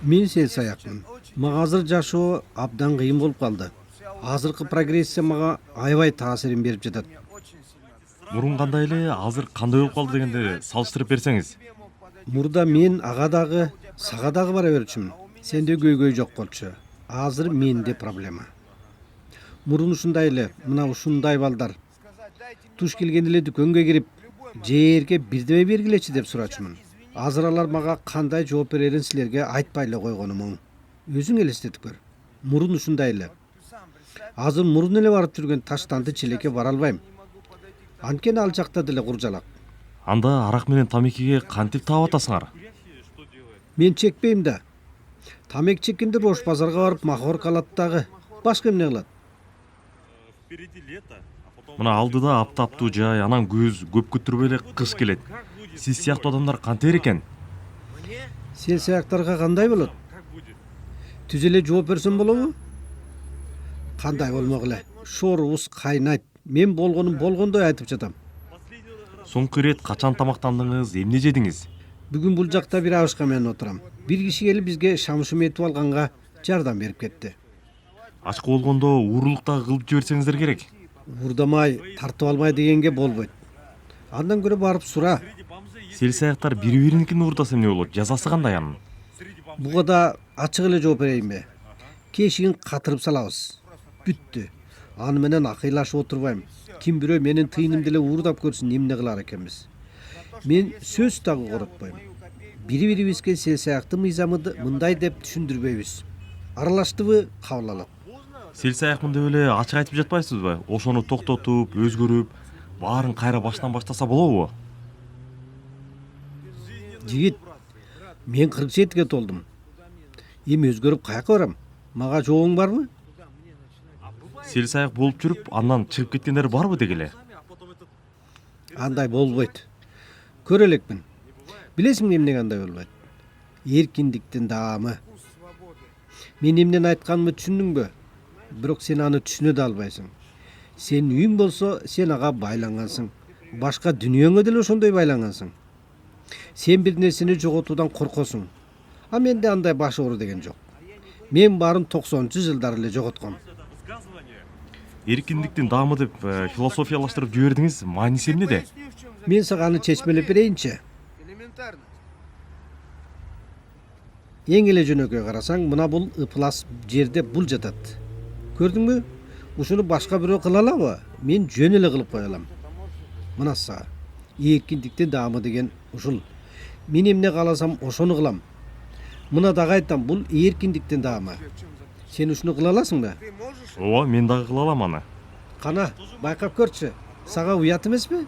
Мен саяқмын. Мага азыр жашоо абдан кыйын болуп калды. Азыркы прогрессия мага аябай таасирин берип жатат. Мурун кандай эле, азыр кандай болуп калды дегенди салыштырып берсеңиз. Мурда мен ага дагы, сага дагы бара берчүмүн. Сенде көйгөй жок болчу. Азыр менде проблема. Мурун ушундай эле, мына ушундай балдар. Туш келгенде эле дүкөнгө кирип, жерге бирдеме бергилечи деп сурачумун. Азыр алар мага кандай жооп берерин силерге айтпай эле койгонум оң. Өзүң элестетип көр. Мурун ушундай эле. Азыр мурун эле барып жүргөн Таштанды челекке бара албайм. Анткени ал жакта деле куржалак. Анда арак менен тамекиге кантип таап атасыңар? Мен чекпейм да. Тамек чеккенде Рош базарга барып махорка алат дагы. Башка эмне кылат? Мына алдыда аптаптуу жай, анан күз, көп күттүрбөй эле кыш келет. Сиз сыяктуу адамдар кантер экен? Сен сыяктарга кандай болот? Түз эле жооп берсем болобу? Кандай болмок эле. Шоорубуз кайнайт. Мен болгонум болгондой айтып жатам. Соңку ирет качан тамактандыңыз, эмне жедиңиз? Бүгүн бул жакта бир абышка менен отурам. Бир киши келип бизге шамшым этип алганга жардам берип кетти. Ачкы болгондо уурулукта кылып жиберсеңиздер керек. Уурдамай, тартып алмай дегенге болбойт. Андан көрө барып сура. Селсаяктар бири-бириникин уурдаса эмне болот? Жазасы кандай анын? Буга да ачык эле жооп берейинби? Кешигин катырып салабыз. Бүттү. Аны менен акыйлашып отурбайм. Ким бирөө менин тыйынымды эле уурдап көрсүн, эмне кылар экенбиз. Мен сөз дагы коротпойм. Бири-бирибизге селсаяктын мыйзамы мындай деп түшүндүрбөйбүз. Аралаштыбы кабыл алат. Селсаякмын деп эле ачык айтып жатпайсызбы? Ошону токтотуп, өзгөрүп, баарын кайра баштан баштаса болобу? Жигит, мен 47-ге толдум. Эми өзгөрүп каяка барам? Мага жообуң барбы? Селсаяк болуп жүрүп, андан чыгып кеткендер барбы дегеле? Андай болбойт. Көрө элекмин. Билесиңби эмнеге андай болбойт? Эркиндиктин даамы. Мен эмнени айтканымды түшүндүңбү? Бирок сен аны түшүнө да албайсың. Сен үйүң болсо, сен ага байлангансың. Башка дүнүйөңө деле ошондой байлангансың. Сен бир нерсени жоготуудан коркосуң. А менде андай баш оору деген жок. Мен баарын 90-жылдары эле жоготком. Эркиндиктин даамы деп философиялаштырып жибердиңиз, мааниси эмнеде? Мен сага аны чечмелеп берейинчи. Эң эле жөнөкөй карасаң, мына бул ыплас жерде бул жатат. Көрдүңбү? Ушуну башка бирөө кыла алабы? Мен жөн эле кылып кое алам. Мына сага. Эркиндиктин даамы деген ушул. Мен эмне кааласам ошону кылам. Мына дагы айтам, бул эркиндиктин даамы. Сен ушуну кыла аласыңбы? Ооба, мен дагы кыла алам аны. Кана, байкап көрчү. Сага уят эмеспи?